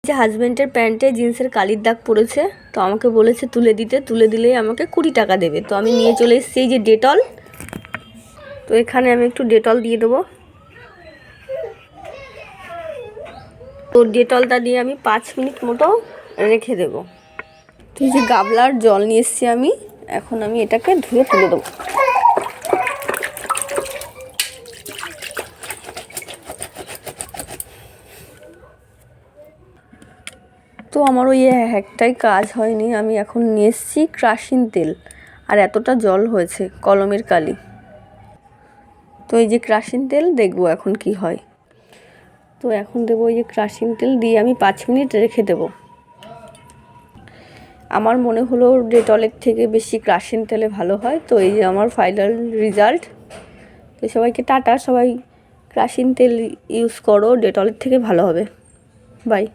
যে হাজব্যান্ডের প্যান্টে জিন্সের কালির দাগ পড়েছে, তো আমাকে বলেছে তুলে দিতে, তুলে দিলেই আমাকে 20 টাকা দেবে। তো আমি নিয়ে চলে এসেছি এই যে ডেটল। তো এখানে আমি একটু ডেটল দিয়ে দেবো। তো ডেটলটা দিয়ে আমি 5 মিনিট মতো রেখে দেবো। তো এই যে গাবলার জল নিয়ে এসেছি আমি, এখন আমি এটাকে ধুয়ে তুলে দেবো। তো আমার ওই একটাই কাজ হয়নি, আমি এখন নিয়ে এসেছি ক্রাশিং তেল, আর এতটা জল হয়েছে কলমের কালি। তো এই যে ক্রাশিং তেল দেখবো এখন কি হয়। তো এখন দেবো এই যে ক্রাশিং তেল দিয়ে আমি 5 মিনিট রেখে দেবো। আমার মনে হলো ডেটলের থেকে বেশি ক্রাশিং তেলে ভালো হয়। তো এই যে আমার ফাইনাল রেজাল্ট। তো সবাইকে টাটা, সবাই ক্রাশিং তেল ইউজ করো, ডেটলের থেকে ভালো হবে। বাই।